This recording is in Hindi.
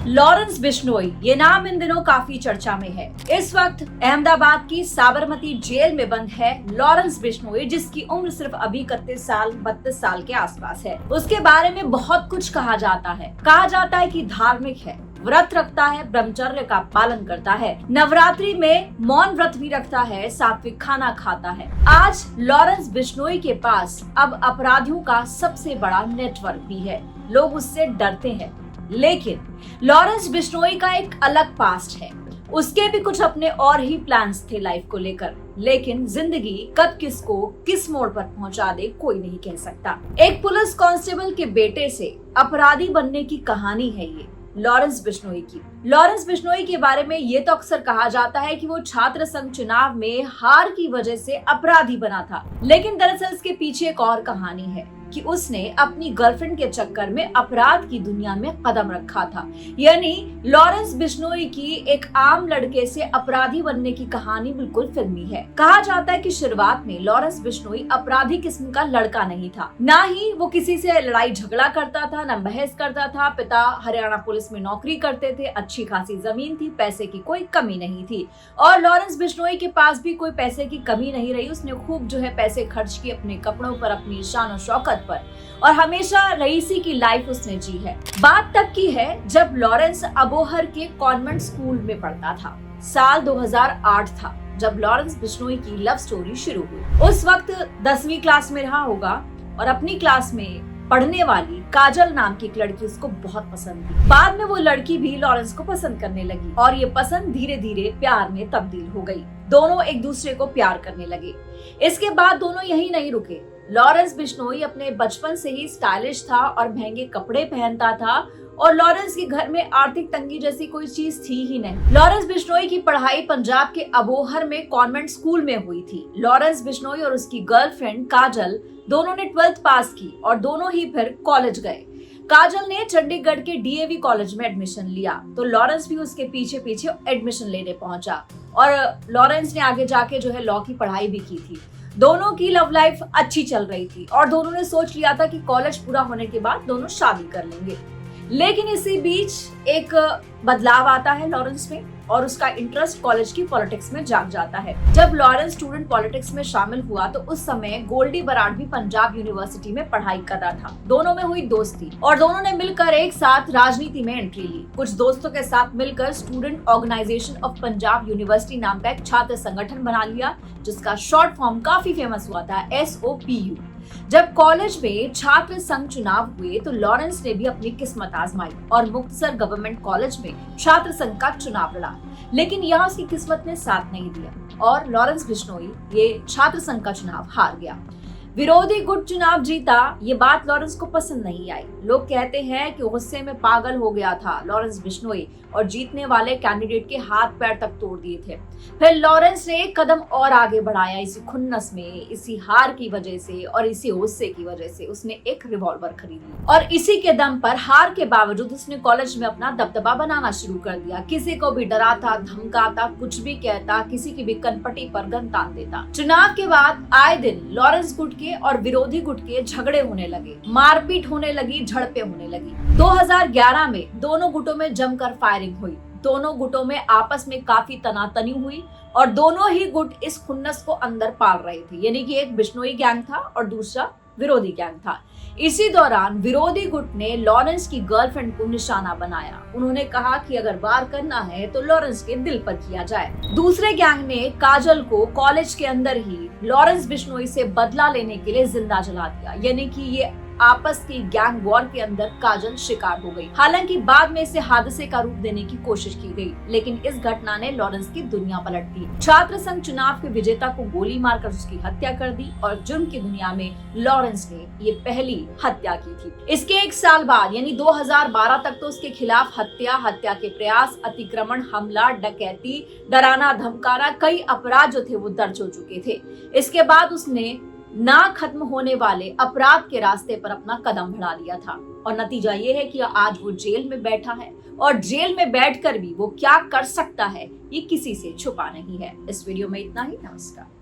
लॉरेंस बिश्नोई, ये नाम इन दिनों काफी चर्चा में है। इस वक्त अहमदाबाद की साबरमती जेल में बंद है लॉरेंस बिश्नोई, जिसकी उम्र सिर्फ अभी 32 साल के आसपास है। उसके बारे में बहुत कुछ कहा जाता है। कहा जाता है कि धार्मिक है, व्रत रखता है, ब्रह्मचर्य का पालन करता है, नवरात्रि में मौन व्रत भी रखता है, सात्विक खाना खाता है। आज लॉरेंस बिश्नोई के पास अब अपराधियों का सबसे बड़ा नेटवर्क भी है। लोग उससे डरते हैं, लेकिन लॉरेंस बिश्नोई का एक अलग पास्ट है। उसके भी कुछ अपने और ही प्लान्स थे लाइफ को लेकर, लेकिन जिंदगी कब किसको किस मोड़ पर पहुंचा दे कोई नहीं कह सकता। एक पुलिस कांस्टेबल के बेटे से अपराधी बनने की कहानी है ये लॉरेंस बिश्नोई की। लॉरेंस बिश्नोई के बारे में ये तो अक्सर कहा जाता है कि वो छात्र संघ चुनाव में हार की वजह से अपराधी बना था, लेकिन दरअसल इसके पीछे एक और कहानी है कि उसने अपनी गर्लफ्रेंड के चक्कर में अपराध की दुनिया में कदम रखा था। यानी लॉरेंस बिश्नोई की एक आम लड़के से अपराधी बनने की कहानी बिल्कुल फिल्मी है। कहा जाता है कि शुरुआत में लॉरेंस बिश्नोई अपराधी किस्म का लड़का नहीं था, ना ही वो किसी से लड़ाई झगड़ा करता था, न बहस करता था। पिता हरियाणा पुलिस में नौकरी करते थे, अच्छी खासी जमीन थी, पैसे की कोई कमी नहीं थी और लॉरेंस बिश्नोई के पास भी कोई पैसे की कमी नहीं रही। उसने खूब पैसे खर्च किए अपने कपड़ों पर, अपनी शान और शौकत पर, और हमेशा रईसी की लाइफ उसने जी है। बात तब की है जब लॉरेंस अबोहर के कॉन्वेंट स्कूल में पढ़ता था। साल 2008 था जब लॉरेंस बिश्नोई की लव स्टोरी शुरू हुई। उस वक्त 10वीं क्लास में रहा होगा और अपनी क्लास में पढ़ने वाली काजल नाम की एक लड़की उसको बहुत पसंद थी। बाद में वो लड़की भी लॉरेंस को पसंद करने लगी और ये पसंद धीरे धीरे प्यार में तब्दील हो गई। दोनों एक दूसरे को प्यार करने लगे। इसके बाद दोनों यही नहीं रुके। लॉरेंस बिश्नोई अपने बचपन से ही स्टाइलिश था और महंगे कपड़े पहनता था और लॉरेंस के घर में आर्थिक तंगी जैसी कोई चीज थी ही नहीं। लॉरेंस बिश्नोई की पढ़ाई पंजाब के अबोहर में कॉन्वेंट स्कूल में हुई थी। लॉरेंस बिश्नोई और उसकी गर्लफ्रेंड काजल दोनों ने 12th पास की और दोनों ही फिर कॉलेज गए। काजल ने चंडीगढ़ के डीएवी कॉलेज में एडमिशन लिया तो लॉरेंस भी उसके पीछे पीछे एडमिशन लेने पहुंचा और लॉरेंस ने आगे जाके लॉ की पढ़ाई भी की थी। दोनों की लव लाइफ अच्छी चल रही थी और दोनों ने सोच लिया था कि कॉलेज पूरा होने के बाद दोनों शादी कर लेंगे। लेकिन इसी बीच एक बदलाव आता है लॉरेंस में और उसका इंटरेस्ट कॉलेज की पॉलिटिक्स में जाग जाता है। जब लॉरेंस स्टूडेंट पॉलिटिक्स में शामिल हुआ तो उस समय गोल्डी बराड़ भी पंजाब यूनिवर्सिटी में पढ़ाई कर रहा था। दोनों में हुई दोस्ती और दोनों ने मिलकर एक साथ राजनीति में एंट्री ली। कुछ दोस्तों के साथ मिलकर student organisation of Punjab university नाम का एक छात्र संगठन बना लिया, जिसका शॉर्ट फॉर्म काफी फेमस हुआ था, SOPU। जब कॉलेज में छात्र संघ चुनाव हुए तो लॉरेंस ने भी अपनी किस्मत आजमाई और मुक्तसर गवर्नमेंट कॉलेज में छात्र संघ का चुनाव लड़ा, लेकिन यहाँ उसकी किस्मत ने साथ नहीं दिया और लॉरेंस बिश्नोई ये छात्र संघ का चुनाव हार गया। विरोधी गुट चुनाव जीता, ये बात लॉरेंस को पसंद नहीं आई। लोग कहते हैं कि गुस्से में पागल हो गया था लॉरेंस बिश्नोई और जीतने वाले कैंडिडेट के हाथ पैर तक तोड़ दिए थे। फिर लॉरेंस ने एक कदम और आगे बढ़ाया। इसी खुन्नस में, इसी हार की वजह से और इसी गुस्से की वजह से उसने एक रिवॉल्वर खरीद ली और इसी के दम पर हार के बावजूद उसने कॉलेज में अपना दबदबा बनाना शुरू कर दिया। किसी को भी डराता, धमकाता, कुछ भी कहता, किसी की भी कनपटी पर गन तान देता। चुनाव के बाद आए दिन लॉरेंस गुट के और विरोधी गुट के झगड़े होने लगे, मारपीट होने लगी, झड़पें होने लगी। 2011 में दोनों गुटों में जमकर फायरिंग हुई। दोनों गुटों में आपस में काफी तनातनी हुई और दोनों ही गुट इस खुन्नस को अंदर पाल रहे थे। यानी कि एक बिश्नोई गैंग था और दूसरा विरोधी गैंग था। इसी दौरान विरोधी गुट ने लॉरेंस की गर्लफ्रेंड को निशाना बनाया। उन्होंने कहा कि अगर वार करना है तो लॉरेंस के दिल पर किया जाए। दूसरे गैंग ने काजल को कॉलेज के अंदर ही लॉरेंस बिश्नोई से बदला लेने के लिए जिंदा जला दिया। यानी कि ये आपस की गैंग वॉर के अंदर काजल शिकार हो गई। हालांकि बाद में इसे हादसे का रूप देने की कोशिश की गई, लेकिन इस घटना ने लॉरेंस की दुनिया पलट दी। छात्र संघ चुनाव के विजेता को गोली मारकर उसकी हत्या कर दी और जुर्म की दुनिया में लॉरेंस ने ये पहली हत्या की थी। इसके एक साल बाद यानी 2012 तक तो उसके खिलाफ हत्या के प्रयास, अतिक्रमण, हमला, डकैती, डराना धमकाना, कई अपराध जो थे वो दर्ज हो चुके थे। इसके बाद उसने ना खत्म होने वाले अपराध के रास्ते पर अपना कदम बढ़ा लिया था और नतीजा ये है कि आज वो जेल में बैठा है और जेल में बैठकर भी वो क्या कर सकता है ये किसी से छुपा नहीं है। इस वीडियो में इतना ही। नमस्कार।